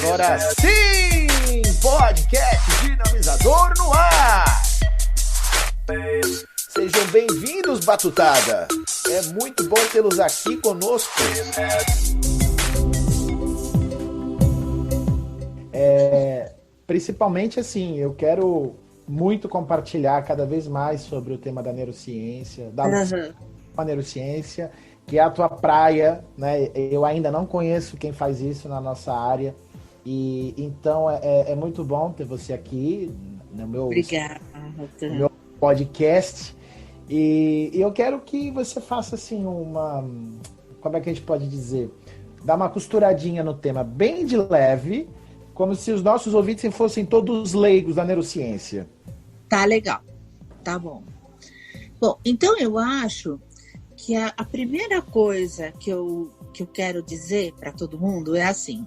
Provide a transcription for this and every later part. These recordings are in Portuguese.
Agora sim, podcast Dinamizador no ar. Sejam bem-vindos, Batutada. É muito bom tê-los aqui conosco. Principalmente assim, eu quero muito compartilhar cada vez mais sobre o tema da neurociência, da neurociência, que é a tua praia, né? Eu ainda não conheço quem faz isso na nossa área, e então é muito bom ter você aqui no meu podcast, e eu quero que você faça assim como é que a gente pode dizer? Dar uma costuradinha no tema bem de leve, como se os nossos ouvintes fossem todos leigos da neurociência. Tá legal, tá bom. Bom, então eu acho que a primeira coisa que eu quero dizer para todo mundo é assim: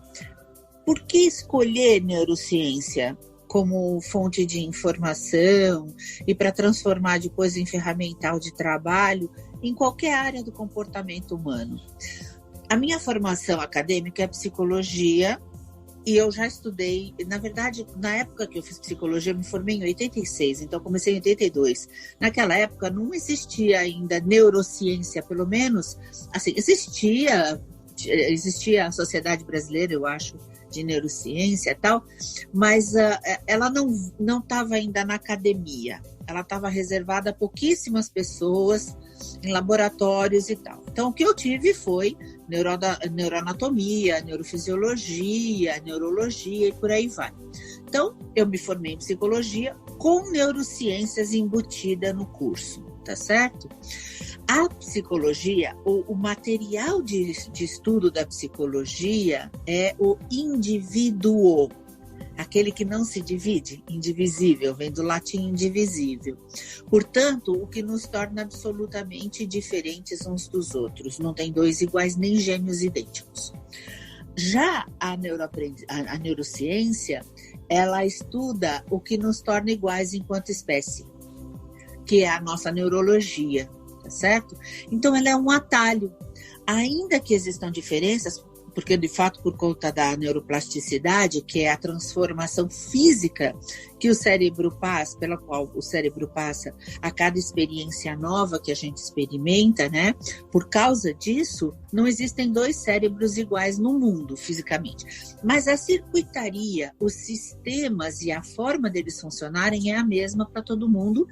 por que escolher neurociência como fonte de informação e para transformar depois em ferramental de trabalho em qualquer área do comportamento humano? A minha formação acadêmica é psicologia, e eu já estudei, na verdade, na época que eu fiz psicologia, eu me formei em 86, então comecei em 82. Naquela época não existia ainda neurociência, pelo menos, assim, existia a Sociedade Brasileira, eu acho, de Neurociência e tal, mas ela não estava ainda na academia, ela estava reservada a pouquíssimas pessoas, em laboratórios e tal. Então, o que eu tive foi neuroanatomia, neurofisiologia, neurologia e por aí vai. Então, eu me formei em psicologia com neurociências embutida no curso, tá certo? A psicologia, o material de estudo da psicologia é o indivíduo, aquele que não se divide, indivisível, vem do latim indivisível. Portanto, o que nos torna absolutamente diferentes uns dos outros. Não tem dois iguais nem gêmeos idênticos. Já a neurociência, ela estuda o que nos torna iguais enquanto espécie, que é a nossa neurologia, tá certo? Então, ela é um atalho. Ainda que existam diferenças, porque, de fato, por conta da neuroplasticidade, que é a transformação física que o cérebro passa, pela qual o cérebro passa a cada experiência nova que a gente experimenta, né? Por causa disso, não existem dois cérebros iguais no mundo, fisicamente. Mas a circuitaria, os sistemas e a forma deles funcionarem é a mesma para todo mundo,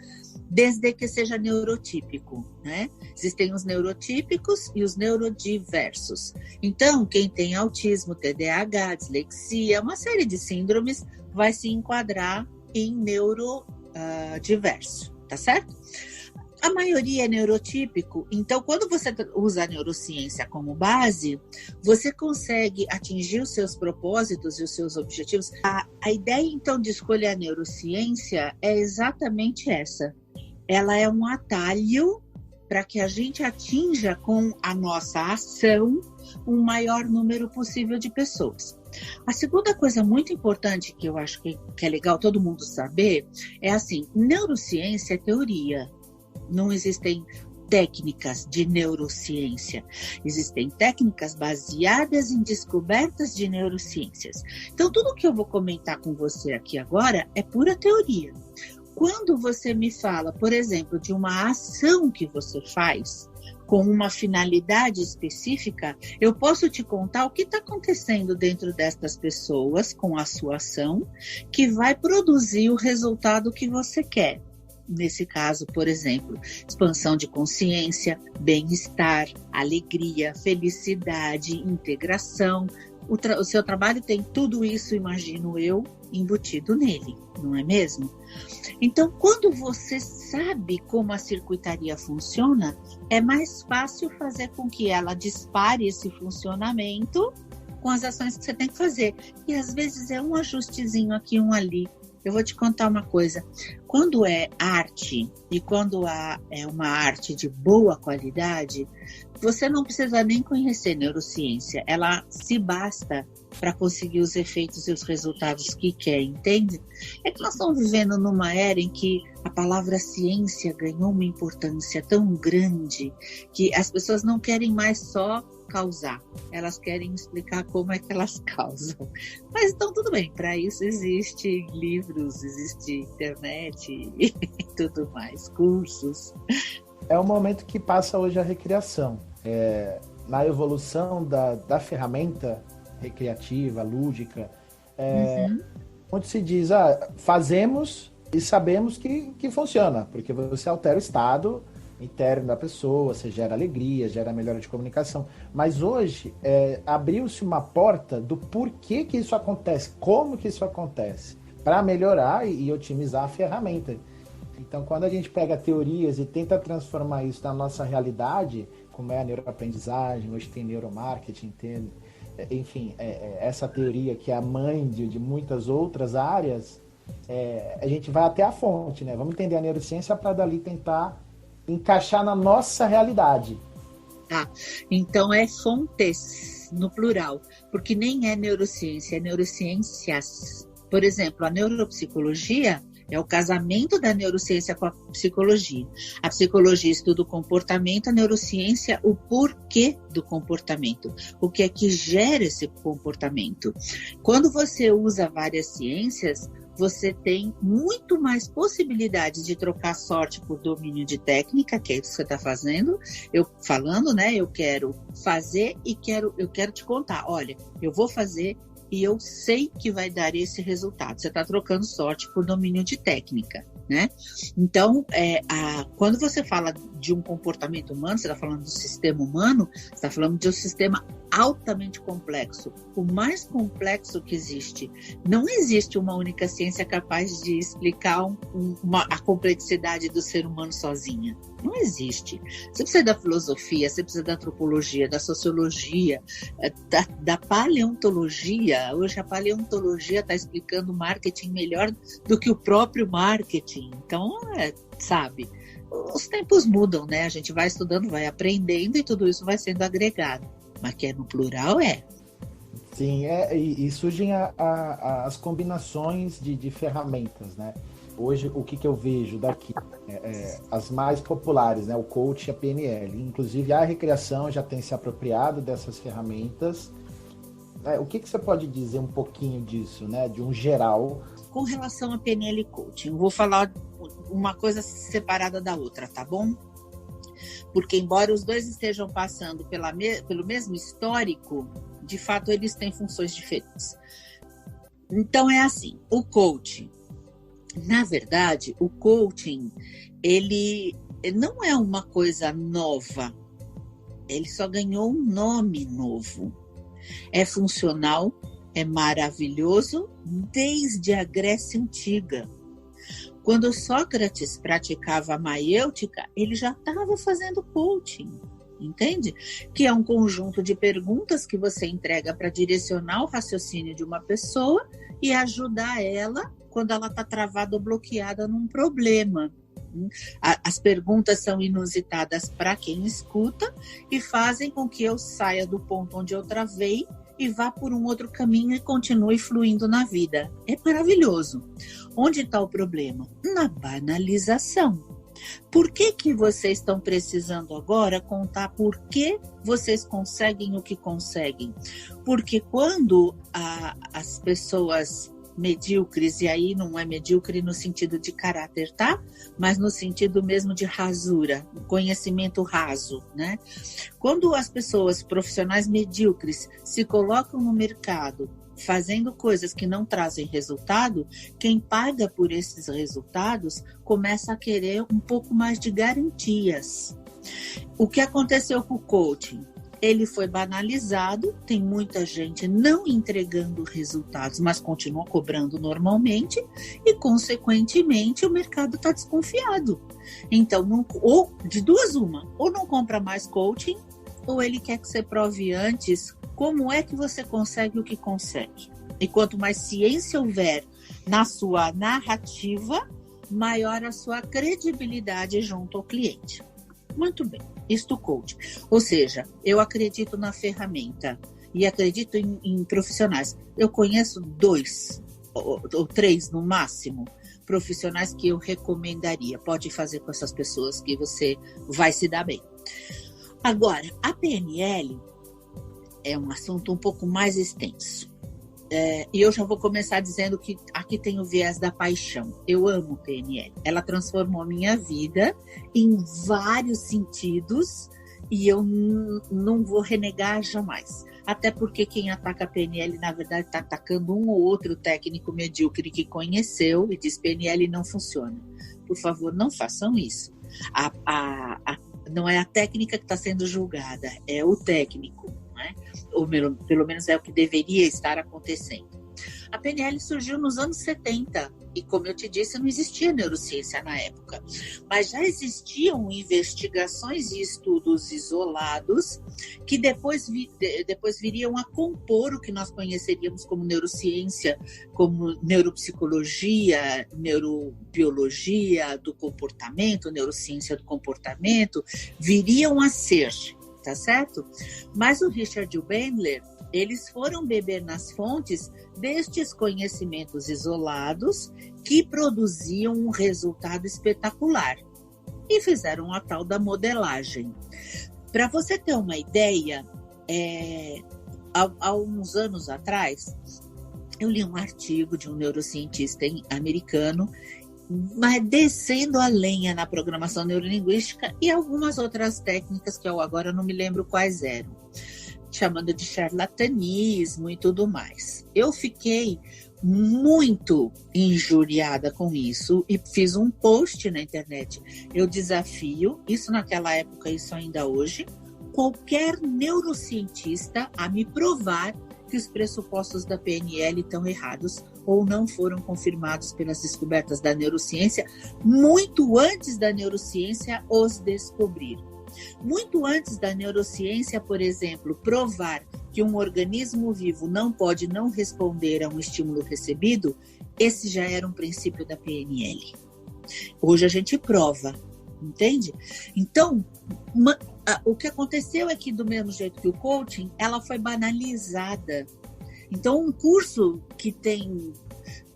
desde que seja neurotípico, né? Existem os neurotípicos e os neurodiversos. Então, quem tem autismo, TDAH, dislexia, uma série de síndromes, vai se enquadrar em neurodiverso, tá certo? A maioria é neurotípico, então quando você usa a neurociência como base, você consegue atingir os seus propósitos e os seus objetivos. A ideia, então, de escolher a neurociência é exatamente essa. Ela é um atalho para que a gente atinja com a nossa ação um maior número possível de pessoas. A segunda coisa muito importante que eu acho que é legal todo mundo saber é assim: neurociência é teoria. Não existem técnicas de neurociência. Existem técnicas baseadas em descobertas de neurociências. Então, tudo que eu vou comentar com você aqui agora é pura teoria. Quando você me fala, por exemplo, de uma ação que você faz com uma finalidade específica, eu posso te contar o que está acontecendo dentro destas pessoas com a sua ação, que vai produzir o resultado que você quer. Nesse caso, por exemplo, expansão de consciência, bem-estar, alegria, felicidade, integração. O seu trabalho tem tudo isso, imagino eu, embutido nele, não é mesmo? Então, quando você sabe como a circuitaria funciona, é mais fácil fazer com que ela dispare esse funcionamento com as ações que você tem que fazer. E às vezes é um ajustezinho aqui, um ali. Eu vou te contar uma coisa. Quando é arte, e quando é uma arte de boa qualidade, você não precisa nem conhecer neurociência, ela se basta para conseguir os efeitos e os resultados que quer, entende? É que nós estamos vivendo numa era em que a palavra ciência ganhou uma importância tão grande que as pessoas não querem mais só causar, elas querem explicar como é que elas causam. Mas então tudo bem, para isso existe livros, existe internet e tudo mais, cursos. É o momento que passa hoje a recriação. Na evolução da ferramenta recreativa, lúdica, onde se diz, fazemos e sabemos que funciona, porque você altera o estado interno da pessoa, você gera alegria, gera melhora de comunicação. Mas hoje, abriu-se uma porta do porquê que isso acontece, como que isso acontece, para melhorar e otimizar a ferramenta. Então, quando a gente pega teorias e tenta transformar isso na nossa realidade, como é a neuroaprendizagem, hoje tem neuromarketing, enfim, essa teoria que é a mãe de muitas outras áreas, a gente vai até a fonte, né? Vamos entender a neurociência para dali tentar encaixar na nossa realidade. Então é fontes, no plural, porque nem é neurociência, é neurociências. Por exemplo, a neuropsicologia é o casamento da neurociência com a psicologia. A psicologia estuda o comportamento, a neurociência o porquê do comportamento. O que é que gera esse comportamento? Quando você usa várias ciências, você tem muito mais possibilidades de trocar sorte por domínio de técnica, que é isso que você está fazendo. Eu quero fazer e eu quero te contar. Olha, eu vou fazer e eu sei que vai dar esse resultado. Você está trocando sorte por domínio de técnica, né? Então, quando você fala de um comportamento humano, você está falando do sistema humano, você está falando de um sistema altamente complexo, o mais complexo que existe. Não existe uma única ciência capaz de explicar a complexidade do ser humano sozinha. Não existe. Você precisa da filosofia, você precisa da antropologia, da sociologia, da paleontologia. Hoje a paleontologia está explicando marketing melhor do que o próprio marketing. Então, sabe, os tempos mudam, né? A gente vai estudando, vai aprendendo e tudo isso vai sendo agregado. Mas que é no plural, Sim, e surgem as combinações de ferramentas, né? Hoje, o que eu vejo daqui? As mais populares, né? O coach e a PNL. Inclusive, a recreação já tem se apropriado dessas ferramentas. O que você pode dizer um pouquinho disso, né? De um geral? Com relação a PNL e coaching, eu vou falar uma coisa separada da outra, tá bom? Porque embora os dois estejam passando pelo mesmo histórico, de fato eles têm funções diferentes. Então é assim, o coaching, na verdade, o coaching, ele não é uma coisa nova, ele só ganhou um nome novo. É funcional, é maravilhoso desde a Grécia Antiga. Quando Sócrates praticava a maiêutica, ele já estava fazendo coaching, entende? Que é um conjunto de perguntas que você entrega para direcionar o raciocínio de uma pessoa e ajudar ela quando ela está travada ou bloqueada num problema. As perguntas são inusitadas para quem escuta e fazem com que eu saia do ponto onde eu travei e vá por um outro caminho e continue fluindo na vida. É maravilhoso. Onde está o problema? Na banalização. Por que vocês estão precisando agora contar por que vocês conseguem o que conseguem? Porque quando as pessoas medíocres, e aí não é medíocre no sentido de caráter, tá? Mas no sentido mesmo de rasura, conhecimento raso, né? Quando as pessoas profissionais medíocres se colocam no mercado fazendo coisas que não trazem resultado, quem paga por esses resultados começa a querer um pouco mais de garantias. O que aconteceu com o coaching? Ele foi banalizado, tem muita gente não entregando resultados, mas continua cobrando normalmente e, consequentemente, o mercado está desconfiado. Então, ou de duas uma, ou não compra mais coaching, ou ele quer que você prove antes como é que você consegue o que consegue. E quanto mais ciência houver na sua narrativa, maior a sua credibilidade junto ao cliente. Muito bem. isto coaching. Ou seja, eu acredito na ferramenta e acredito em profissionais. Eu conheço 2 ou 3 no máximo profissionais que eu recomendaria. Pode fazer com essas pessoas que você vai se dar bem. Agora, a PNL é um assunto um pouco mais extenso. E eu já vou começar dizendo que aqui tem o viés da paixão. Eu amo PNL. Ela transformou a minha vida em vários sentidos e eu não vou renegar jamais. Até porque quem ataca a PNL, na verdade, está atacando um ou outro técnico medíocre que conheceu e diz PNL não funciona. Por favor, não façam isso. Não é a técnica que está sendo julgada, é o técnico. Né? Ou pelo menos é o que deveria estar acontecendo. A PNL surgiu nos anos 70 e, como eu te disse, não existia neurociência na época, mas já existiam investigações e estudos isolados que depois viriam a compor o que nós conheceríamos como neurociência, como neuropsicologia, neurobiologia do comportamento, neurociência do comportamento, viriam a ser, tá certo? Mas o Richard e o Bandler, eles foram beber nas fontes destes conhecimentos isolados que produziam um resultado espetacular e fizeram a tal da modelagem. Para você ter uma ideia, há uns anos atrás, eu li um artigo de um neurocientista americano, mas descendo a lenha na programação neurolinguística e algumas outras técnicas que eu agora não me lembro quais eram, chamando de charlatanismo e tudo mais. Eu fiquei muito injuriada com isso e fiz um post na internet. Eu desafio, isso naquela época, isso ainda hoje, qualquer neurocientista a me provar que os pressupostos da PNL estão errados ou não foram confirmados pelas descobertas da neurociência, muito antes da neurociência os descobrir. Muito antes da neurociência, por exemplo, provar que um organismo vivo não pode não responder a um estímulo recebido, esse já era um princípio da PNL. Hoje a gente prova, entende? Então, o que aconteceu é que, do mesmo jeito que o coaching, ela foi banalizada. Então, um curso que tem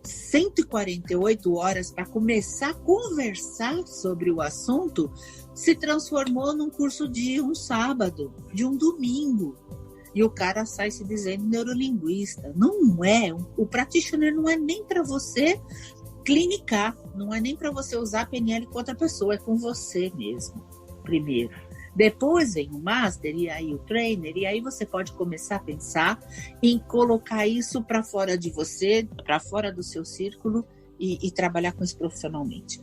148 horas para começar a conversar sobre o assunto se transformou num curso de um sábado, de um domingo. E o cara sai se dizendo neurolinguista. Não é. O practitioner não é nem para você clinicar, não é nem para você usar a PNL com outra pessoa, é com você mesmo, primeiro. Depois vem o master e aí o trainer, e aí você pode começar a pensar em colocar isso para fora de você, para fora do seu círculo e trabalhar com isso profissionalmente.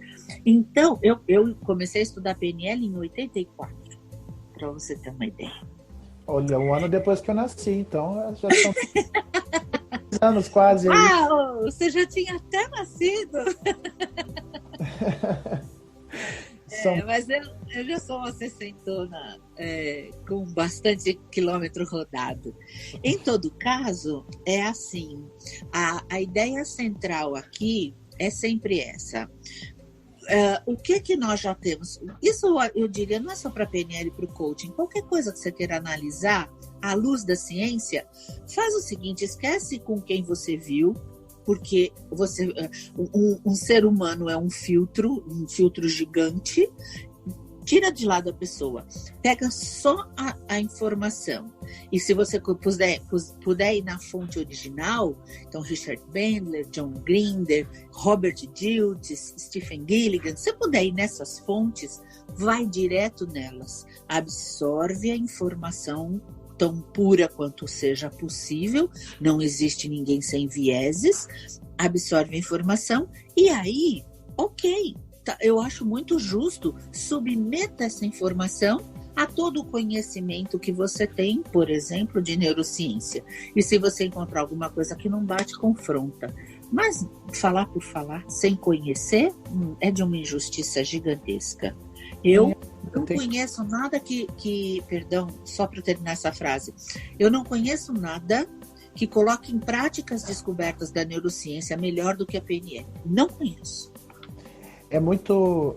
Então, eu comecei a estudar PNL em 84, para você ter uma ideia. Olha, um ano depois que eu nasci, então já são 10 anos quase aí. Ah, você já tinha até nascido! Mas eu já sou uma sessentona com bastante quilômetro rodado. Em todo caso, é assim, a ideia central aqui é sempre essa. O que nós já temos? Isso eu diria, não é só para PNL e para o coaching. Qualquer coisa que você queira analisar à luz da ciência, faz o seguinte, esquece com quem você viu, porque um ser humano é um filtro gigante. Tira de lado a pessoa, pega só a informação. E se você puder ir na fonte original, então Richard Bandler, John Grinder, Robert Dilts, Stephen Gilligan, se você puder ir nessas fontes, vai direto nelas. Absorve a informação tão pura quanto seja possível, não existe ninguém sem vieses, absorve a informação e aí, ok. Eu acho muito justo, submeta essa informação a todo o conhecimento que você tem, por exemplo, de neurociência. E se você encontrar alguma coisa que não bate, confronta. Mas falar por falar, sem conhecer, é de uma injustiça gigantesca. Eu não conheço nada perdão, só para terminar essa frase, eu não conheço nada que coloque em prática as descobertas da neurociência melhor do que a PNL. Não conheço. é muito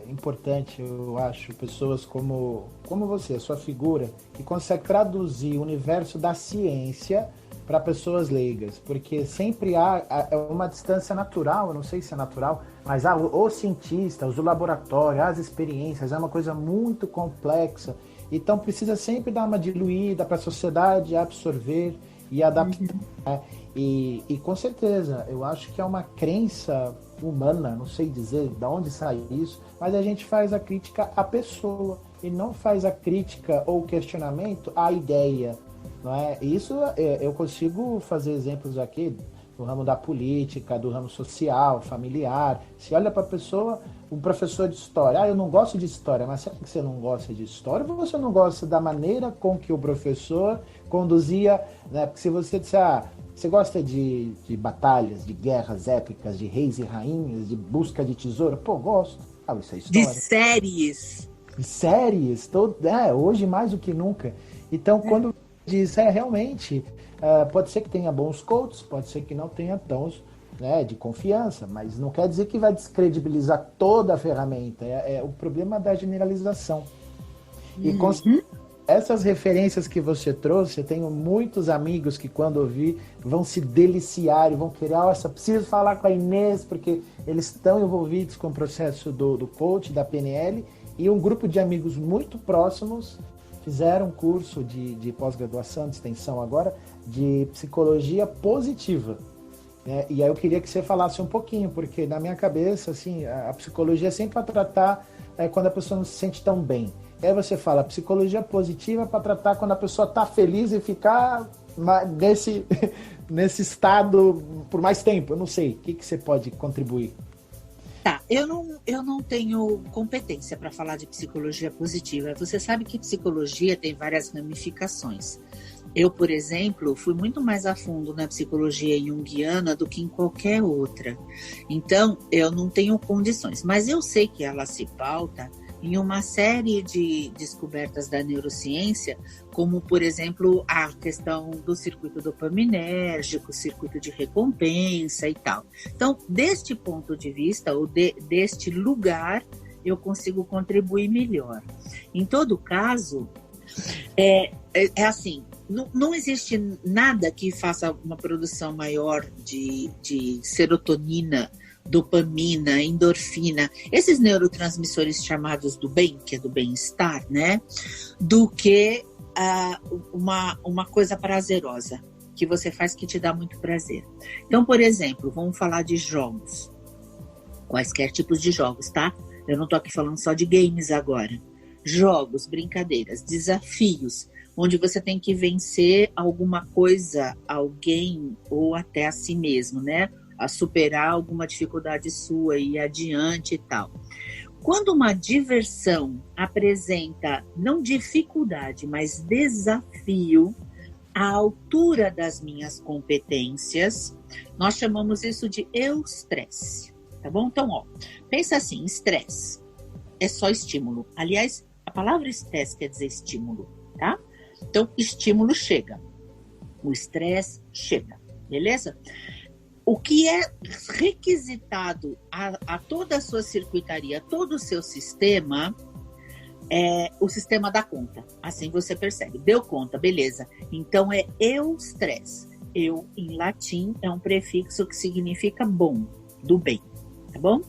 importante, eu acho, pessoas como você, a sua figura, que consegue traduzir o universo da ciência para pessoas leigas, porque sempre há uma distância natural, eu não sei se é natural, mas os cientistas, o laboratório, as experiências, é uma coisa muito complexa, então precisa sempre dar uma diluída para a sociedade absorver e adaptar. Né? E com certeza, eu acho que é uma crença humana, não sei dizer de onde sai isso, mas a gente faz a crítica à pessoa e não faz a crítica ou questionamento à ideia. Não é? Isso eu consigo fazer exemplos aqui do ramo da política, do ramo social, familiar. Se olha para a pessoa, um professor de história, eu não gosto de história, mas será que você não gosta de história ou você não gosta da maneira com que o professor conduzia, né? Porque se você disser, você gosta de batalhas, de guerras épicas, de reis e rainhas, de busca de tesouro? Pô, gosto. Isso é história. De séries. De séries, hoje mais do que nunca. Então, quando diz, realmente, pode ser que tenha bons coaches, pode ser que não tenha tons, né, de confiança, mas não quer dizer que vai descredibilizar toda a ferramenta. É o problema da generalização. E com essas referências que você trouxe, eu tenho muitos amigos que quando ouvir vão se deliciar e vão querer, preciso falar com a Inês, porque eles estão envolvidos com o processo do coach, da PNL, e um grupo de amigos muito próximos fizeram um curso de pós-graduação, de extensão agora, de psicologia positiva. Né? E aí eu queria que você falasse um pouquinho, porque na minha cabeça, assim, a psicologia é sempre para tratar quando a pessoa não se sente tão bem. E aí você fala, psicologia positiva para tratar quando a pessoa está feliz e ficar nesse estado por mais tempo. Eu não sei, o que você pode contribuir? Tá, eu não tenho competência para falar de psicologia positiva. Você sabe que psicologia tem várias ramificações. Eu, por exemplo, fui muito mais a fundo na psicologia junguiana do que em qualquer outra. Então, eu não tenho condições. Mas eu sei que ela se pauta em uma série de descobertas da neurociência, como, por exemplo, a questão do circuito dopaminérgico, circuito de recompensa e tal. Então, deste ponto de vista, ou deste lugar, eu consigo contribuir melhor. Em todo caso, é assim, não existe nada que faça uma produção maior de serotonina, dopamina, endorfina, esses neurotransmissores chamados do bem, que é do bem-estar, né? Do que uma coisa prazerosa que você faz que te dá muito prazer. Então, por exemplo, vamos falar de jogos. Quaisquer tipos de jogos, tá? Eu não tô aqui falando só de games agora. Jogos, brincadeiras, desafios, onde você tem que vencer alguma coisa, alguém ou até a si mesmo, né? A superar alguma dificuldade sua e ir adiante e tal. Quando uma diversão apresenta não dificuldade, mas desafio à altura das minhas competências, nós chamamos isso de eustresse, tá bom? Então, pensa assim, estresse é só estímulo. Aliás, a palavra estresse quer dizer estímulo, tá? Então, estímulo chega, o estresse chega, beleza? O que é requisitado a toda a sua circuitaria, a todo o seu sistema, é o sistema dá conta. Assim você percebe. Deu conta, beleza. Então é eustresse. Eu, em latim, é um prefixo que significa bom, do bem. Tá bom?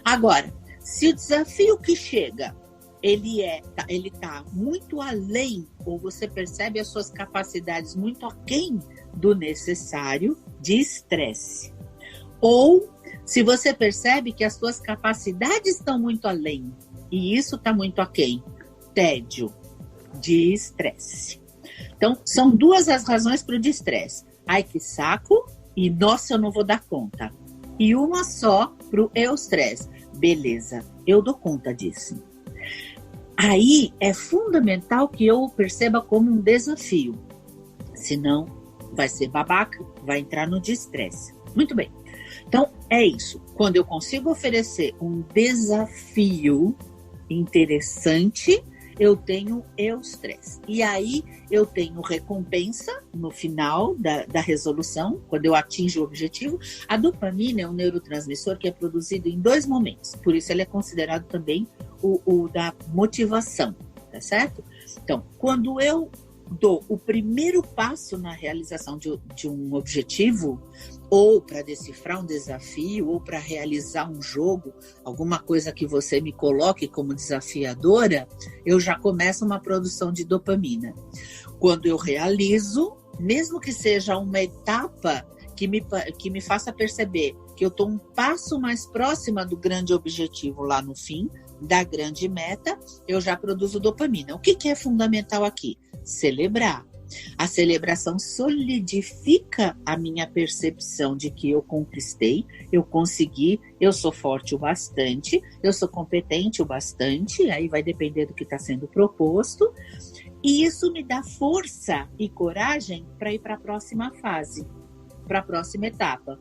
Agora, se o desafio que chega, ele tá muito além, ou você percebe as suas capacidades muito aquém do necessário, de estresse. Ou se você percebe que as suas capacidades estão muito além e isso está muito aquém, tédio, de estresse. Então, são duas as razões para o de estresse. Ai, que saco, e nossa, eu não vou dar conta. E uma só para o eustresse. Beleza, eu dou conta disso. Aí é fundamental que eu o perceba como um desafio. Senão, vai ser babaca, vai entrar no de estresse. Muito bem. Então, é isso. Quando eu consigo oferecer um desafio interessante, eu tenho estresse. E aí eu tenho recompensa no final da resolução, quando eu atinjo o objetivo. A dopamina é um neurotransmissor que é produzido em 2 momentos, por isso ele é considerado também o da motivação, tá certo? Então, quando eu dou o primeiro passo na realização de um objetivo, ou para decifrar um desafio, ou para realizar um jogo, alguma coisa que você me coloque como desafiadora, eu já começo uma produção de dopamina. Quando eu realizo, mesmo que seja uma etapa que me faça perceber que eu estou um passo mais próxima do grande objetivo lá no fim, da grande meta, eu já produzo dopamina. O que é fundamental aqui? Celebrar. A celebração solidifica a minha percepção de que eu conquistei, eu consegui, eu sou forte o bastante, eu sou competente o bastante, aí vai depender do que está sendo proposto, e isso me dá força e coragem para ir para a próxima fase, para a próxima etapa.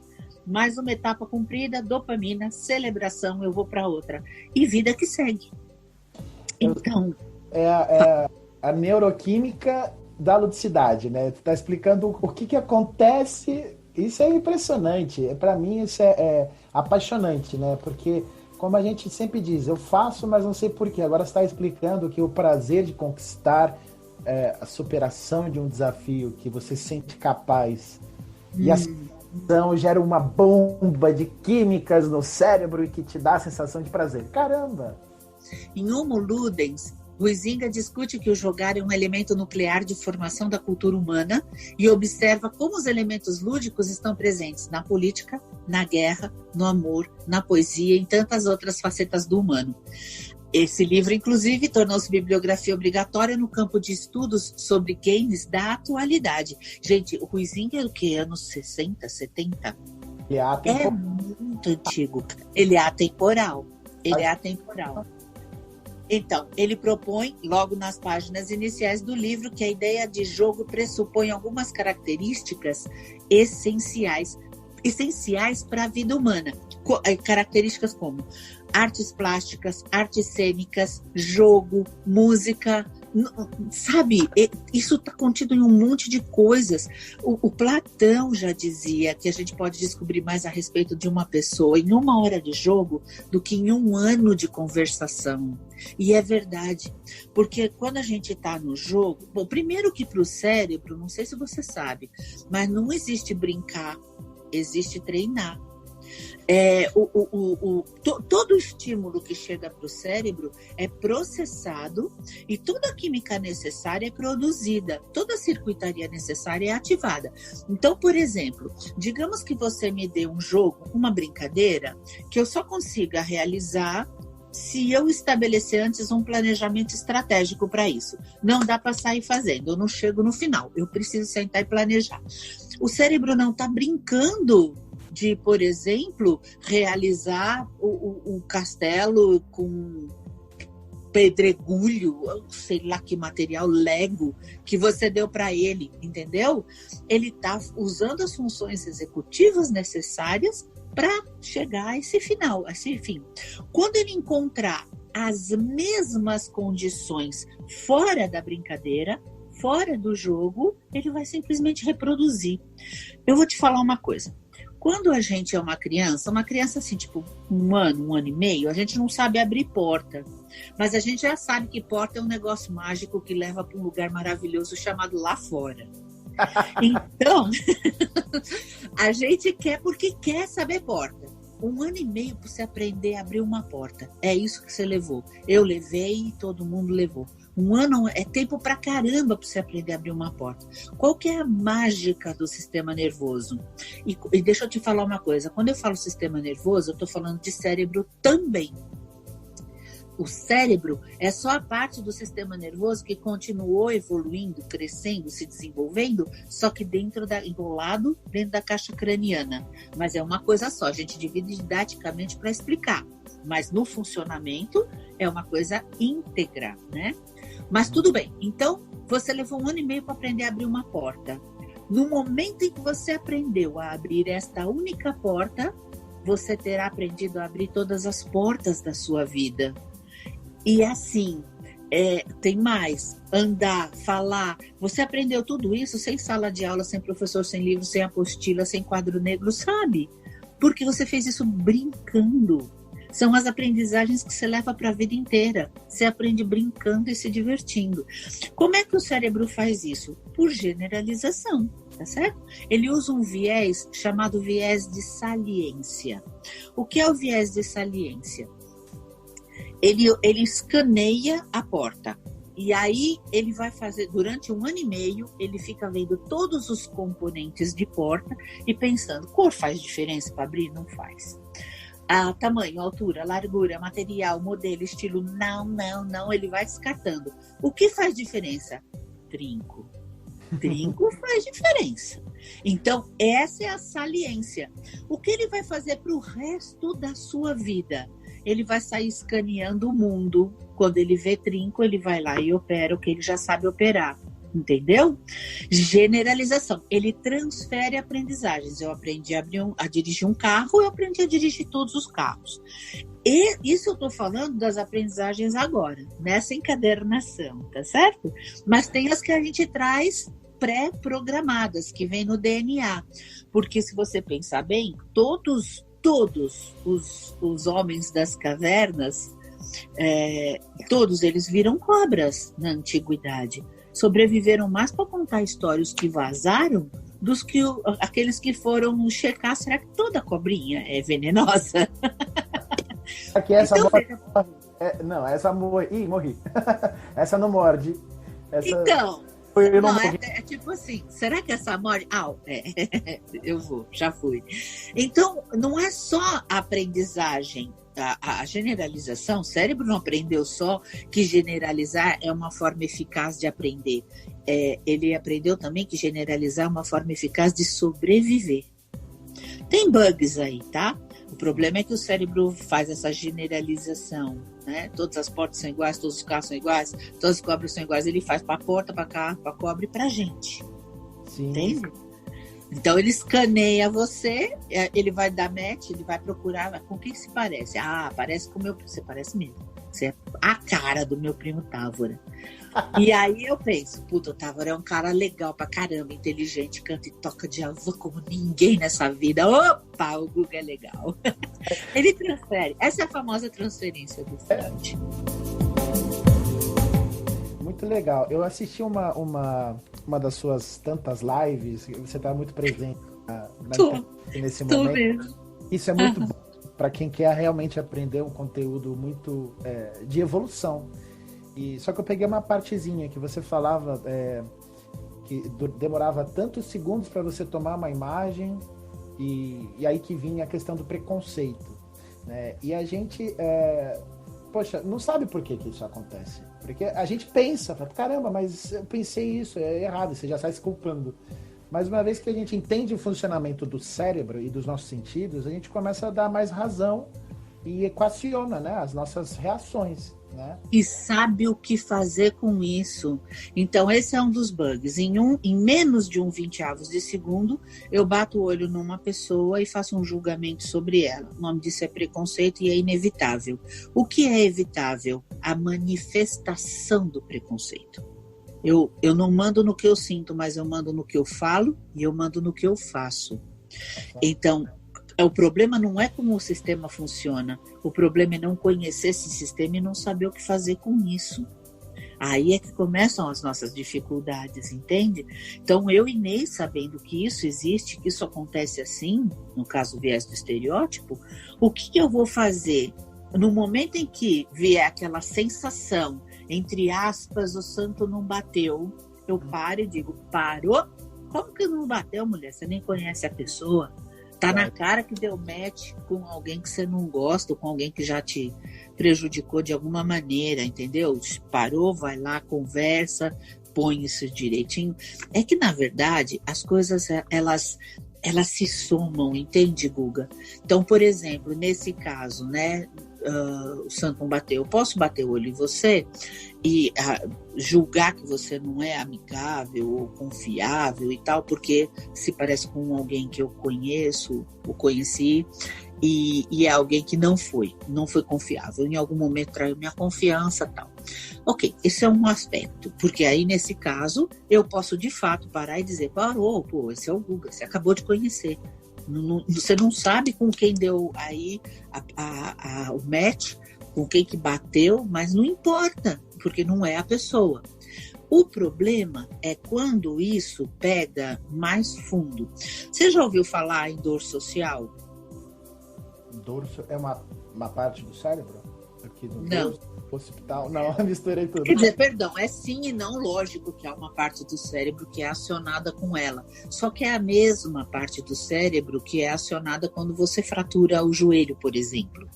Mais uma etapa cumprida, dopamina, celebração, eu vou para outra. E vida que segue. Então... É a neuroquímica da ludicidade, né? Tu tá explicando o que acontece. Isso é impressionante. Para mim, isso é apaixonante, né? Porque, como a gente sempre diz, eu faço, mas não sei porquê. Agora você está explicando que o prazer de conquistar, a superação de um desafio que você se sente capaz e a sensação gera uma bomba de químicas no cérebro e que te dá a sensação de prazer. Caramba! Em Homo Ludens, Huizinga discute que o jogar é um elemento nuclear de formação da cultura humana e observa como os elementos lúdicos estão presentes na política, na guerra, no amor, na poesia e em tantas outras facetas do humano. Esse livro, inclusive, tornou-se bibliografia obrigatória no campo de estudos sobre games da atualidade. Gente, o Huizinga é o quê? Anos 60, 70? É muito antigo. Ele é atemporal. Então, ele propõe, logo nas páginas iniciais do livro, que a ideia de jogo pressupõe algumas características essenciais para a vida humana. Características como artes plásticas, artes cênicas, jogo, música, sabe? Isso está contido em um monte de coisas. O Platão já dizia que a gente pode descobrir mais a respeito de uma pessoa em 1 hora de jogo do que em 1 ano de conversação. E é verdade, porque quando a gente está no jogo, bom, primeiro que para o cérebro, não sei se você sabe, mas não existe brincar, existe treinar. Todo estímulo que chega para o cérebro é processado e toda a química necessária é produzida, toda a circuitaria necessária é ativada. Então, por exemplo, digamos que você me dê um jogo, uma brincadeira, que eu só consiga realizar se eu estabelecer antes um planejamento estratégico para isso. Não dá para sair fazendo, eu não chego no final, eu preciso sentar e planejar. O cérebro não está brincando de, por exemplo, realizar o castelo com pedregulho, sei lá que material, Lego, que você deu para ele, entendeu? Ele está usando as funções executivas necessárias para chegar a esse final, a esse fim. Quando ele encontrar as mesmas condições fora da brincadeira, fora do jogo, ele vai simplesmente reproduzir. Eu vou te falar uma coisa. Quando a gente é uma criança assim, tipo 1 ano, 1 ano e meio, a gente não sabe abrir porta. Mas a gente já sabe que porta é um negócio mágico que leva para um lugar maravilhoso chamado lá fora. Então, a gente quer porque quer saber porta. 1 ano e meio para você aprender a abrir uma porta. É isso que você levou. Eu levei e todo mundo levou. 1 ano é tempo pra caramba para você aprender a abrir uma porta. Qual que é a mágica do sistema nervoso? E deixa eu te falar uma coisa. Quando eu falo sistema nervoso, eu estou falando de cérebro também. O cérebro é só a parte do sistema nervoso que continuou evoluindo, crescendo, se desenvolvendo, só que enrolado dentro da caixa craniana. Mas é uma coisa só, a gente divide didaticamente para explicar. Mas no funcionamento é uma coisa íntegra, né? Mas tudo bem, então você levou 1 ano e meio para aprender a abrir uma porta. No momento em que você aprendeu a abrir esta única porta, você terá aprendido a abrir todas as portas da sua vida. E assim, Tem mais, andar, falar. Você aprendeu tudo isso sem sala de aula, sem professor, sem livro, sem apostila, sem quadro negro, sabe? Porque você fez isso brincando. São as aprendizagens que você leva para a vida inteira. Você aprende brincando e se divertindo. Como é que o cérebro faz isso? Por generalização, tá certo? Ele usa um viés chamado viés de saliência. O que é o viés de saliência? Ele escaneia a porta. E aí ele vai fazer, durante 1 ano e meio, ele fica vendo todos os componentes de porta e pensando, cor faz diferença para abrir? Não faz. Tamanho, altura, largura, material, modelo, estilo, não, ele vai descartando. O que faz diferença? Trinco. Trinco faz diferença. Então, essa é a saliência. O que ele vai fazer para o resto da sua vida? Ele vai sair escaneando o mundo. Quando ele vê trinco, ele vai lá e opera o que ele já sabe operar. Entendeu? Generalização. Ele transfere aprendizagens. Eu aprendi a dirigir um carro, eu aprendi a dirigir todos os carros. E isso eu estou falando das aprendizagens agora, nessa encadernação, tá certo? Mas tem as que a gente traz pré-programadas, que vem no DNA. Porque se você pensar bem, todos os homens das cavernas, todos eles viram cobras na antiguidade. Sobreviveram mais para contar histórias que vazaram dos que aqueles que foram checar, será que toda cobrinha é venenosa? Aqui essa então, não, essa morri. Essa não morde. Essa... Então, não, é tipo assim, será que essa morde? Já fui. Então, não é só a aprendizagem, a generalização. O cérebro não aprendeu só que generalizar é uma forma eficaz de aprender. Ele aprendeu também que generalizar é uma forma eficaz de sobreviver. Tem bugs aí, tá? O problema é que o cérebro faz essa generalização, né? Todas as portas são iguais, todos os carros são iguais, todas as cobras são iguais. Ele faz para a porta, para carro, para cobra e para gente. Sim. Entende? Então ele escaneia você, ele vai dar match, ele vai procurar com quem se parece. Parece com o meu primo. Você parece mesmo. Você é a cara do meu primo Távora. E aí eu penso, puta, o Távora é um cara legal pra caramba, inteligente, canta e toca de avô como ninguém nessa vida. Opa, o Guga é legal. Ele transfere. Essa é a famosa transferência do Freud. Muito legal. Eu assisti uma das suas tantas lives, você está muito presente nesse momento. Mesmo. Isso é muito bom para quem quer realmente aprender um conteúdo muito de evolução. Só que eu peguei uma partezinha que você falava que demorava tantos segundos para você tomar uma imagem e aí que vinha a questão do preconceito, né? E a gente não sabe por que isso acontece. Porque a gente pensa, fala, caramba, mas eu pensei isso, é errado, você já sai se culpando. Mas uma vez que a gente entende o funcionamento do cérebro e dos nossos sentidos, a gente começa a dar mais razão e equaciona, né, as nossas reações, né? E sabe o que fazer com isso. Então esse é um dos bugs. Em menos de 1/20 de segundo, eu bato o olho numa pessoa e faço um julgamento sobre ela. O nome disso é preconceito e é inevitável. O que é evitável? A manifestação do preconceito. Eu não mando no que eu sinto, mas eu mando no que eu falo e eu mando no que eu faço. Então, o problema não é como o sistema funciona. O problema é não conhecer esse sistema e não saber o que fazer com isso. Aí é que começam as nossas dificuldades, entende? Então, eu e Ney, sabendo que isso existe, que isso acontece assim, no caso do viés do estereótipo, o que eu vou fazer? No momento em que vier aquela sensação, entre aspas, o santo não bateu, eu paro e digo, parou? Como que não bateu, mulher? Você nem conhece a pessoa. Tá na cara que deu match com alguém que você não gosta, ou com alguém que já te prejudicou de alguma maneira, entendeu? Parou, vai lá, conversa, põe isso direitinho. É que, na verdade, as coisas, elas se somam, entende, Guga? Então, por exemplo, nesse caso, né, o santo não bateu. Eu posso bater o olho em você e julgar que você não é amigável ou confiável e tal, porque se parece com alguém que eu conheço, ou conheci, e é alguém que não foi confiável. Em algum momento traiu minha confiança e tal. Ok, esse é um aspecto, porque aí nesse caso eu posso de fato parar e dizer, parou, pô, esse é o Guga, você acabou de conhecer. Você não sabe com quem deu aí o match, com quem que bateu, mas não importa, porque não é a pessoa. O problema é quando isso pega mais fundo. Você já ouviu falar em dor social? Dor é uma parte do cérebro? Aqui do Não. Dorso, occipital? Não, misturei tudo. Quer dizer, perdão, é sim e não, lógico que há uma parte do cérebro que é acionada com ela. Só que é a mesma parte do cérebro que é acionada quando você fratura o joelho, por exemplo.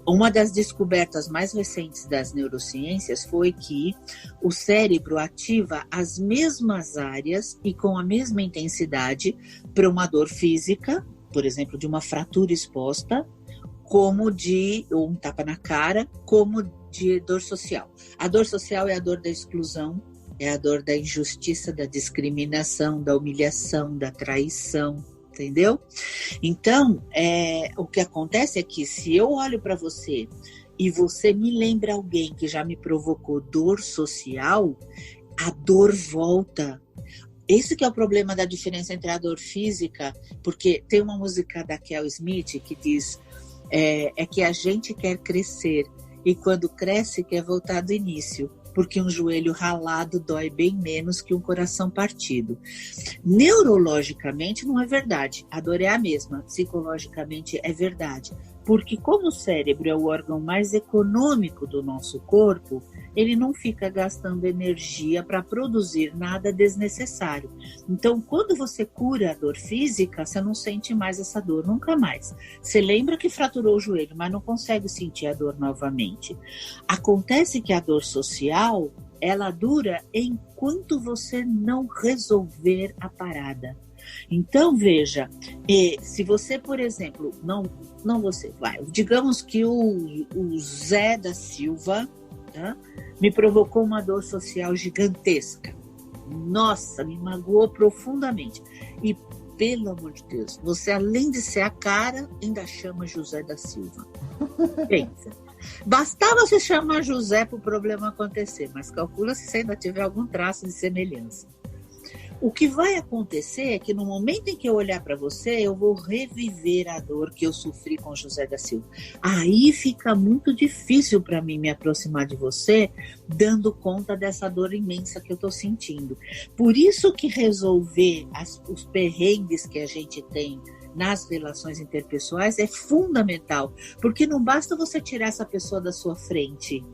Uma das descobertas mais recentes das neurociências foi que o cérebro ativa as mesmas áreas e com a mesma intensidade para uma dor física, por exemplo, de uma fratura exposta, como de um tapa na cara, como de dor social. A dor social é a dor da exclusão, é a dor da injustiça, da discriminação, da humilhação, da traição, entendeu? Então, o que acontece é que se eu olho para você e você me lembra alguém que já me provocou dor social, a dor volta. Esse que é o problema da diferença entre a dor física, porque tem uma música da Kel Smith que diz é que a gente quer crescer e quando cresce quer voltar do início, porque um joelho ralado dói bem menos que um coração partido. Neurologicamente não é verdade, a dor é a mesma, psicologicamente é verdade, porque como o cérebro é o órgão mais econômico do nosso corpo, ele não fica gastando energia para produzir nada desnecessário. Então, quando você cura a dor física, você não sente mais essa dor, nunca mais. Você lembra que fraturou o joelho, mas não consegue sentir a dor novamente. Acontece que a dor social, ela dura enquanto você não resolver a parada. Então, veja, se você, por exemplo, digamos que o Zé da Silva, tá, me provocou uma dor social gigantesca. Nossa, me magoou profundamente. E, pelo amor de Deus, você, além de ser a cara, ainda chama José da Silva. Pensa. Bastava você chamar José para o problema acontecer, mas calcula se você ainda tiver algum traço de semelhança. O que vai acontecer é que no momento em que eu olhar para você, eu vou reviver a dor que eu sofri com José da Silva. Aí fica muito difícil para mim me aproximar de você, dando conta dessa dor imensa que eu estou sentindo. Por isso que resolver os perrengues que a gente tem nas relações interpessoais é fundamental, porque não basta você tirar essa pessoa da sua frente.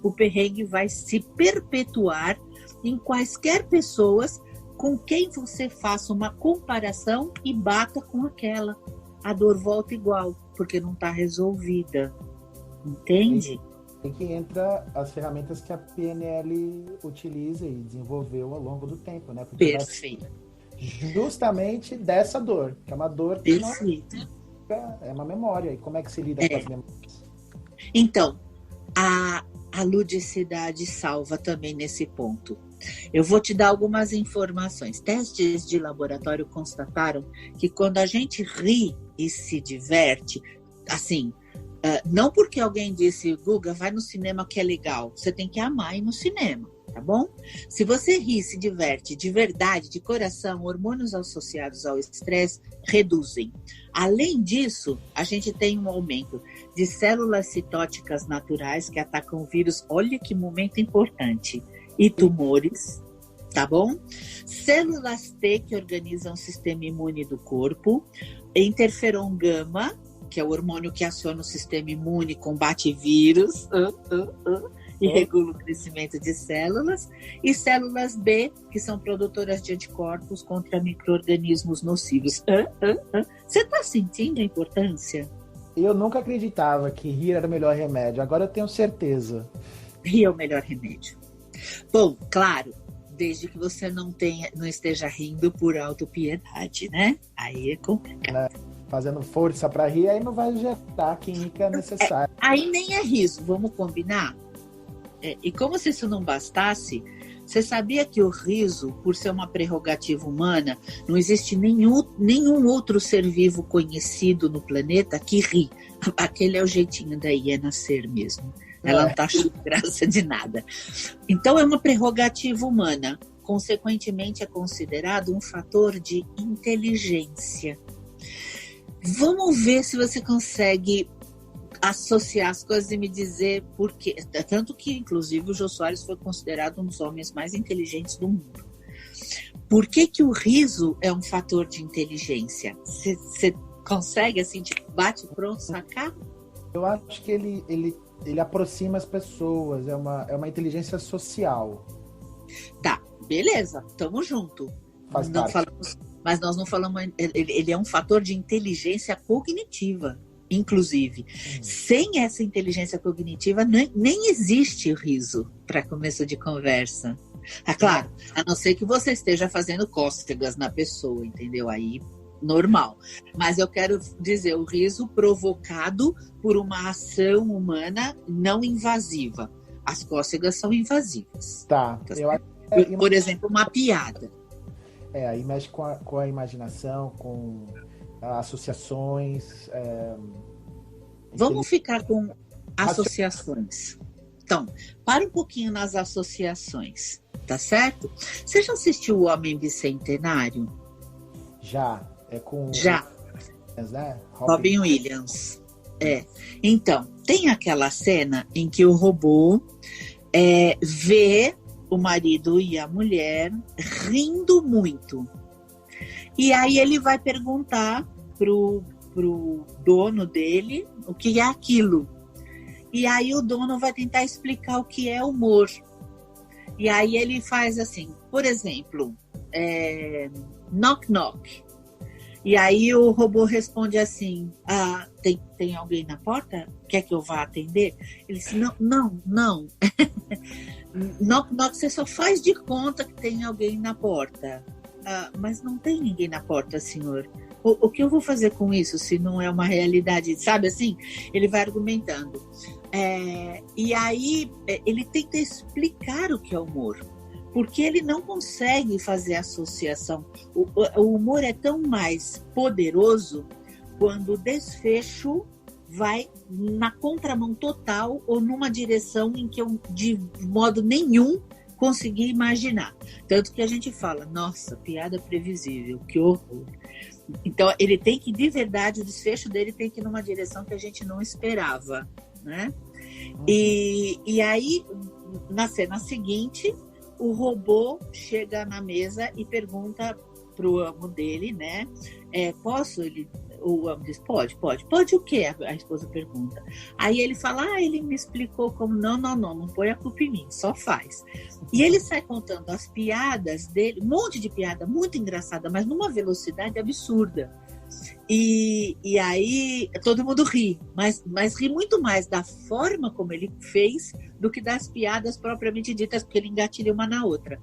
O perrengue vai se perpetuar em quaisquer pessoas com quem você faça uma comparação e bata com aquela. A dor volta igual, porque não está resolvida. Entende? E que entra as ferramentas que a PNL utiliza e desenvolveu ao longo do tempo, né? Porque perfeito. Justamente dessa dor, que é uma dor que é uma memória. E como é que se lida com as memórias? Então, a ludicidade salva também nesse ponto. Eu vou te dar algumas informações. Testes de laboratório constataram que quando a gente ri e se diverte, assim, não porque alguém disse, Guga, vai no cinema que é legal, você tem que amar ir no cinema, tá bom? Se você ri, se diverte de verdade, de coração, hormônios associados ao estresse reduzem. Além disso, a gente tem um aumento de células citóticas naturais que atacam o vírus. Olha que momento importante. E tumores, tá bom? Células T, que organizam o sistema imune do corpo. Interferon gama, que é o hormônio que aciona o sistema imune, combate vírus e regula o crescimento de células. E células B, que são produtoras de anticorpos contra micro-organismos nocivos. Você está sentindo a importância? Eu nunca acreditava que rir era o melhor remédio. Agora eu tenho certeza. Rir é o melhor remédio. Bom, claro, desde que você não esteja rindo por autopiedade, né? Aí é complicado. Fazendo força para rir, aí não vai injetar a química necessária. Aí nem é riso, vamos combinar? E como se isso não bastasse, você sabia que o riso, por ser uma prerrogativa humana, não existe nenhum outro ser vivo conhecido no planeta que ri. Aquele é o jeitinho da hiena ser mesmo. Ela não tá achando graça de nada. Então, é uma prerrogativa humana. Consequentemente, é considerado um fator de inteligência. Vamos ver se você consegue associar as coisas e me dizer por quê. Tanto que, inclusive, o Jô Soares foi considerado um dos homens mais inteligentes do mundo. Por que que o riso é um fator de inteligência? Você consegue, assim, tipo, bate pronto, sacar? Eu acho que ele aproxima as pessoas, é uma inteligência social. Tá, beleza, tamo junto. Faz não parte. falamos, mas nós não falamos. Ele é um fator de inteligência cognitiva, inclusive. Sem essa inteligência cognitiva, nem existe o riso para começo de conversa. Ah, claro, a não ser que você esteja fazendo cócegas na pessoa, entendeu? Aí, normal. Mas eu quero dizer, o riso provocado por uma ação humana não invasiva. As cócegas são invasivas. Tá. Por exemplo, uma piada. Aí mexe com a imaginação, com associações. Vamos ficar com associações. Então, para um pouquinho nas associações, tá certo? Você já assistiu O Homem Bicentenário? Já. É com... Já. Né? Robin Williams. Então, tem aquela cena em que o robô vê o marido e a mulher rindo muito. E aí ele vai perguntar pro dono dele o que é aquilo. E aí o dono vai tentar explicar o que é humor. E aí ele faz assim, por exemplo, knock knock. E aí o robô responde assim, tem alguém na porta? Quer que eu vá atender? Ele disse, não. Knock knock, você só faz de conta que tem alguém na porta. Mas não tem ninguém na porta, senhor. O que eu vou fazer com isso se não é uma realidade? Sabe assim? Ele vai argumentando. E aí ele tenta explicar o que é humor. Porque ele não consegue fazer associação. O humor é tão mais poderoso quando o desfecho vai na contramão total ou numa direção em que eu, de modo nenhum, consegui imaginar. Tanto que a gente fala, nossa, piada previsível, que horror. Então, ele tem que, de verdade, o desfecho dele tem que ir numa direção que a gente não esperava, né? E aí, na cena seguinte, o robô chega na mesa e pergunta pro amo dele, né? Posso? O amo diz, pode. Pode o quê? A esposa pergunta. Aí ele fala, ele me explicou como, não põe a culpa em mim, só faz. E ele sai contando as piadas dele, um monte de piada muito engraçada, mas numa velocidade absurda. E aí todo mundo ri, mas ri muito mais da forma como ele fez do que das piadas propriamente ditas, porque ele engatilha uma na outra.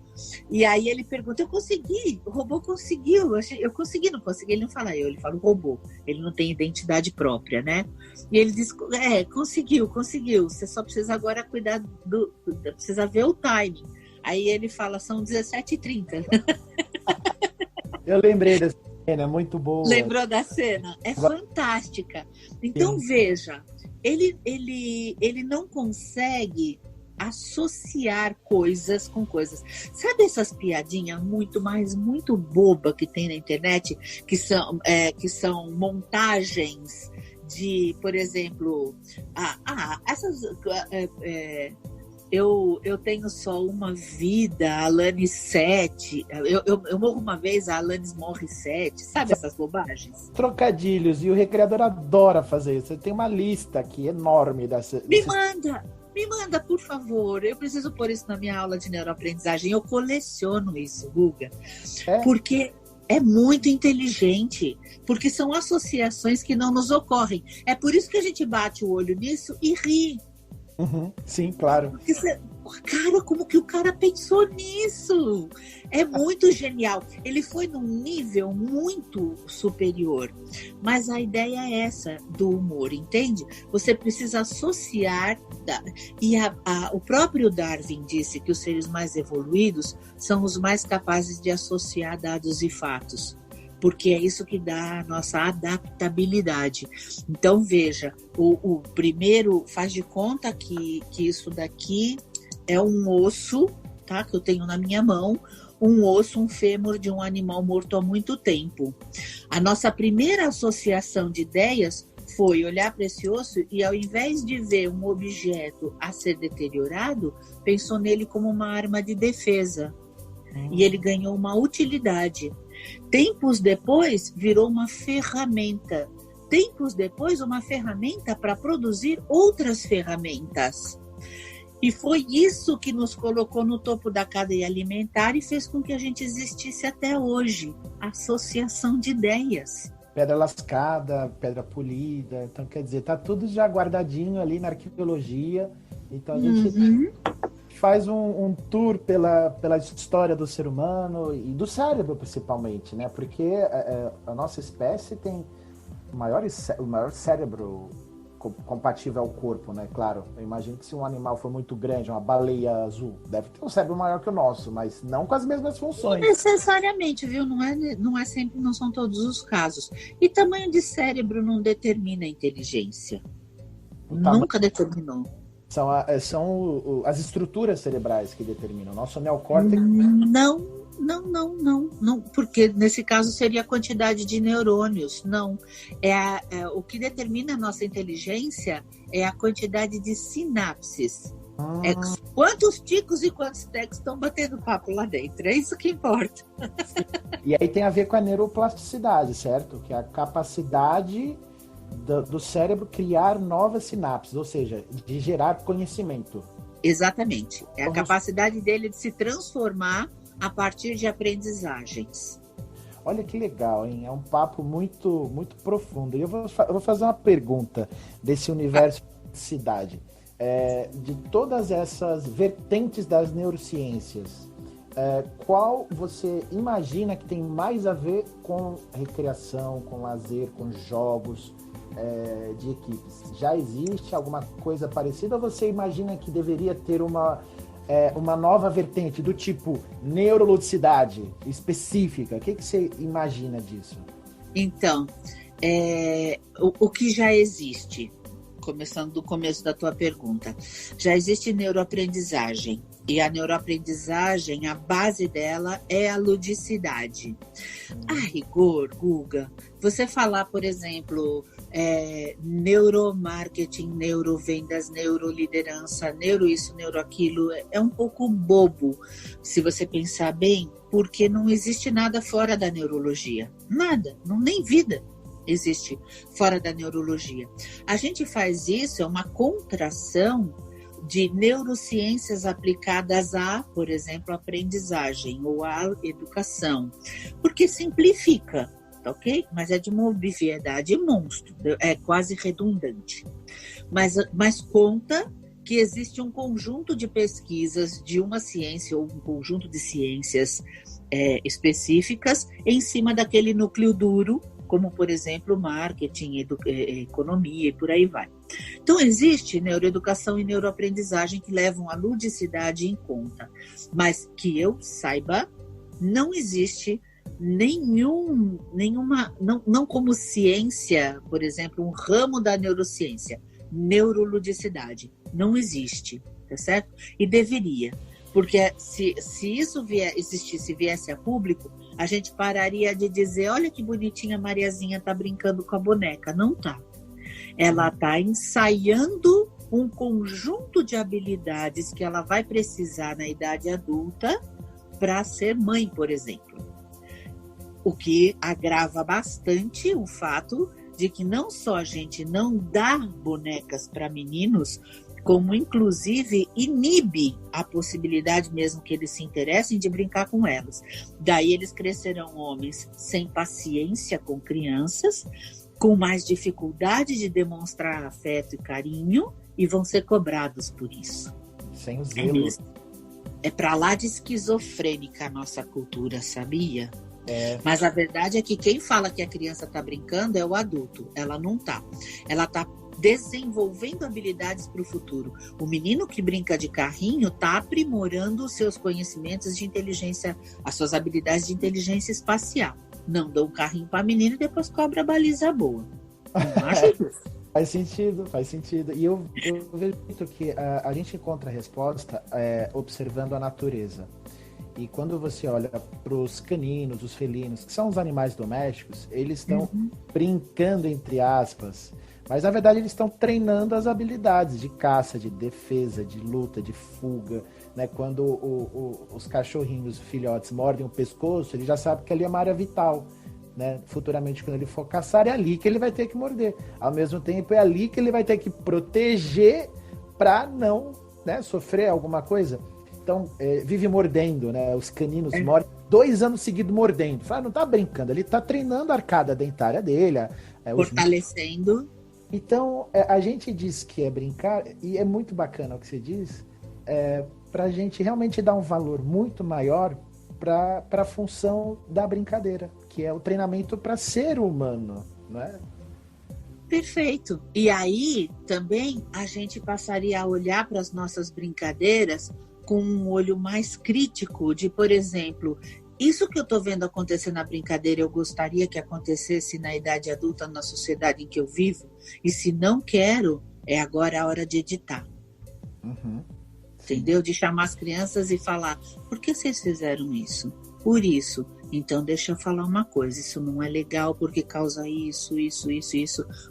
E aí ele pergunta, eu consegui, o robô conseguiu, eu consegui, não consegui, ele não fala ele fala o robô, ele não tem identidade própria, né? E ele diz, conseguiu, você só precisa agora cuidar precisa ver o timing. Aí ele fala, são 17h30. Eu lembrei dessa cena, muito boa. Lembrou da cena? É fantástica. Então, veja, ele não consegue associar coisas com coisas. Sabe essas piadinhas muito boba que tem na internet, que são montagens de, por exemplo, essas... Eu tenho só uma vida, a Alanis 7. Eu morro uma vez, a Alanis morre 7. Sabe essas bobagens? Trocadilhos. E o Recreador adora fazer isso. Tem uma lista aqui enorme dessa. Me manda, por favor. Eu preciso pôr isso na minha aula de neuroaprendizagem. Eu coleciono isso, Guga. Porque é muito inteligente. Porque são associações que não nos ocorrem. É por isso que a gente bate o olho nisso e ri. Sim, claro. Porque cara, como que o cara pensou nisso? É muito genial. Ele foi num nível muito superior. Mas a ideia é essa do humor, entende? Você precisa associar. E o próprio Darwin disse que os seres mais evoluídos são os mais capazes de associar dados e fatos. porque é isso que dá a nossa adaptabilidade. Então, veja, o primeiro, faz de conta que isso daqui é um osso, tá? Que eu tenho na minha mão, um osso, um fêmur de um animal morto há muito tempo. A nossa primeira associação de ideias foi olhar para esse osso e, ao invés de ver um objeto a ser deteriorado, pensou nele como uma arma de defesa. E ele ganhou uma utilidade. Tempos depois, virou uma ferramenta. Tempos depois, uma ferramenta para produzir outras ferramentas. E foi isso que nos colocou no topo da cadeia alimentar e fez com que a gente existisse até hoje. Associação de ideias. Pedra lascada, pedra polida. Então, quer dizer, tá tudo já guardadinho ali na arqueologia. Então, a gente faz um tour pela história do ser humano e do cérebro, principalmente, né? Porque a nossa espécie tem o maior cérebro compatível ao corpo, né? Claro, eu imagino que se um animal for muito grande, uma baleia azul, deve ter um cérebro maior que o nosso, mas não com as mesmas funções. Não necessariamente, viu? Não é sempre, não são todos os casos. E tamanho de cérebro não determina a inteligência. Nunca determinou. São as estruturas cerebrais que determinam. Nosso neocórtex... Não, porque nesse caso seria a quantidade de neurônios. Não, o que determina a nossa inteligência é a quantidade de sinapses. É quantos ticos e quantos tecos estão batendo papo lá dentro. É isso que importa. E aí tem a ver com a neuroplasticidade, certo? Que é a capacidade do cérebro criar novas sinapses, ou seja, de gerar conhecimento. Exatamente. É a capacidade dele de se transformar a partir de aprendizagens. Olha que legal, hein? É um papo muito, muito profundo. E eu vou fazer uma pergunta desse universo de cidade. De todas essas vertentes das neurociências, qual você imagina que tem mais a ver com recreação, com lazer, com jogos de equipes? Já existe alguma coisa parecida ou você imagina que deveria ter uma nova vertente do tipo neuroludicidade específica? O que você imagina disso? Então, o que já existe, começando do começo da tua pergunta, já existe neuroaprendizagem. E a neuroaprendizagem, a base dela é a ludicidade. A rigor, Guga, você falar, por exemplo, neuromarketing, neurovendas, neuroliderança, neuro isso, neuro aquilo, é um pouco bobo, se você pensar bem, porque não existe nada fora da neurologia. Nada, nem vida existe fora da neurologia. A gente faz isso, é uma contração de neurociências aplicadas a, por exemplo, aprendizagem ou a educação, porque simplifica, tá ok? Mas é de uma obviedade monstro, é quase redundante. Mas conta que existe um conjunto de pesquisas de uma ciência ou um conjunto de ciências específicas em cima daquele núcleo duro, como, por exemplo, marketing, economia e por aí vai. Então, existe neuroeducação e neuroaprendizagem que levam a ludicidade em conta, mas que eu saiba, não existe nenhuma, não como ciência, por exemplo, um ramo da neurociência, neuroludicidade, não existe, tá certo? E deveria, porque se isso viesse a público, a gente pararia de dizer, olha que bonitinha a Mariazinha tá brincando com a boneca. Não tá. Ela tá ensaiando um conjunto de habilidades que ela vai precisar na idade adulta para ser mãe, por exemplo. O que agrava bastante o fato de que não só a gente não dá bonecas para meninos, como inclusive inibe a possibilidade, mesmo que eles se interessem, de brincar com elas. Daí eles crescerão homens sem paciência com crianças, com mais dificuldade de demonstrar afeto e carinho, e vão ser cobrados por isso. Sem o zelo. É para lá de esquizofrênica a nossa cultura, sabia? Mas a verdade é que quem fala que a criança está brincando é o adulto. Ela não está. Ela está desenvolvendo habilidades para o futuro. O menino que brinca de carrinho está aprimorando os seus conhecimentos de inteligência, as suas habilidades de inteligência espacial. Não dá um carrinho para a menina e depois cobra a baliza boa. Não acho isso. Faz sentido. E eu vejo muito que a gente encontra a resposta observando a natureza. E quando você olha para os caninos, os felinos, que são os animais domésticos, eles estão brincando, entre aspas, mas na verdade eles estão treinando as habilidades de caça, de defesa, de luta, de fuga. Né? Quando os cachorrinhos, os filhotes, mordem o pescoço, ele já sabe que ali é uma área vital. Né? Futuramente, quando ele for caçar, é ali que ele vai ter que morder. Ao mesmo tempo, é ali que ele vai ter que proteger para não, né, sofrer alguma coisa. Então, vive mordendo, né? Os caninos mordem 2 anos seguidos mordendo. Fala, não tá brincando, ele tá treinando a arcada dentária dele. Fortalecendo. Então, a gente diz que é brincar, e é muito bacana o que você diz, pra gente realmente dar um valor muito maior para a função da brincadeira, que é o treinamento para ser humano, né? Perfeito. E aí, também, a gente passaria a olhar para as nossas brincadeiras com um olho mais crítico de, por exemplo, isso que eu estou vendo acontecer na brincadeira, eu gostaria que acontecesse na idade adulta, na sociedade em que eu vivo, e se não quero, é agora a hora de editar. Entendeu? De chamar as crianças e falar, por que vocês fizeram isso? Por isso. Então, deixa eu falar uma coisa, isso não é legal porque causa isso.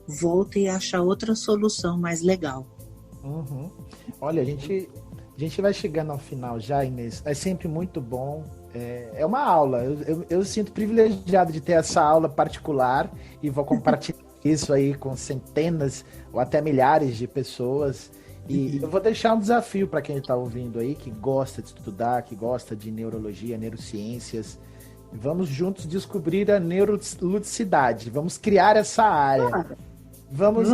Volta e acha outra solução mais legal. Olha, a gente vai chegando ao final já, Inês. É sempre muito bom. É uma aula. Eu sinto privilegiado de ter essa aula particular e vou compartilhar isso aí com centenas ou até milhares de pessoas. E eu vou deixar um desafio para quem está ouvindo aí, que gosta de estudar, que gosta de neurologia, neurociências. Vamos juntos descobrir a neuroludicidade. Vamos criar essa área. Vamos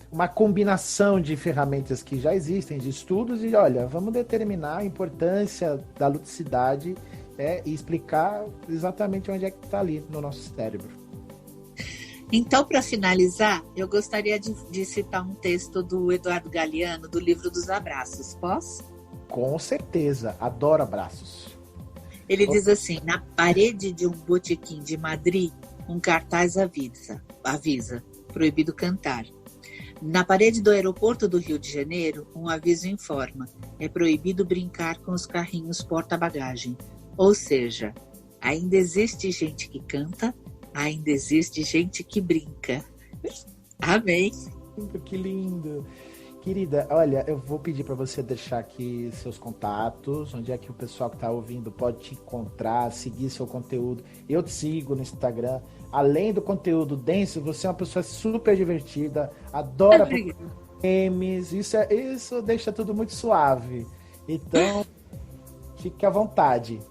uma combinação de ferramentas que já existem, de estudos, e olha, vamos determinar a importância da ludicidade e explicar exatamente onde é que está ali no nosso cérebro. Então, para finalizar, eu gostaria de citar um texto do Eduardo Galeano, do livro dos abraços. Posso? Com certeza, adoro abraços. Ele diz assim, na parede de um botequim de Madrid, um cartaz avisa, proibido cantar. Na parede do aeroporto do Rio de Janeiro, um aviso informa, é proibido brincar com os carrinhos porta-bagagem. Ou seja, ainda existe gente que canta, ainda existe gente que brinca. Amém. Que lindo. Querida, olha, eu vou pedir para você deixar aqui seus contatos, onde é que o pessoal que está ouvindo pode te encontrar, seguir seu conteúdo. Eu te sigo no Instagram. Além do conteúdo denso, você é uma pessoa super divertida, adora memes, isso deixa tudo muito suave. Então, fique à vontade.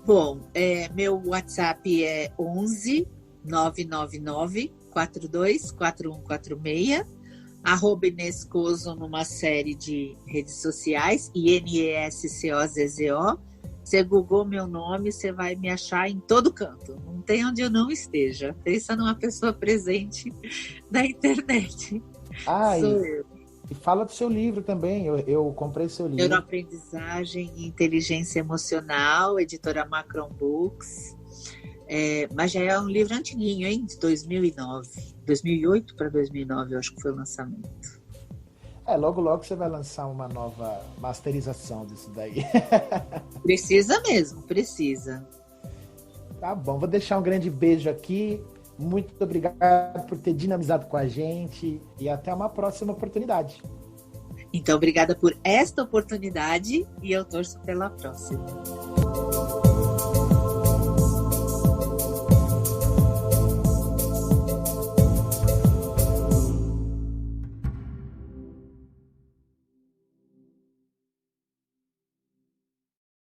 Bom, meu WhatsApp é 11 999 42 4146, @Inescoso numa série de redes sociais, INESCOZZO. Você googou meu nome, você vai me achar em todo canto. Não tem onde eu não esteja. Pensa numa pessoa presente na internet. Sou eu. E fala do seu livro também. Eu comprei seu livro. Neuroaprendizagem e Inteligência Emocional, editora Macron Books. Mas já é um livro antiguinho, hein? De 2009. 2008 para 2009, eu acho que foi o lançamento. Logo você vai lançar uma nova masterização disso daí. Precisa mesmo, precisa. Tá bom, vou deixar um grande beijo aqui. Muito obrigado por ter dinamizado com a gente e até uma próxima oportunidade. Então, obrigada por esta oportunidade e eu torço pela próxima.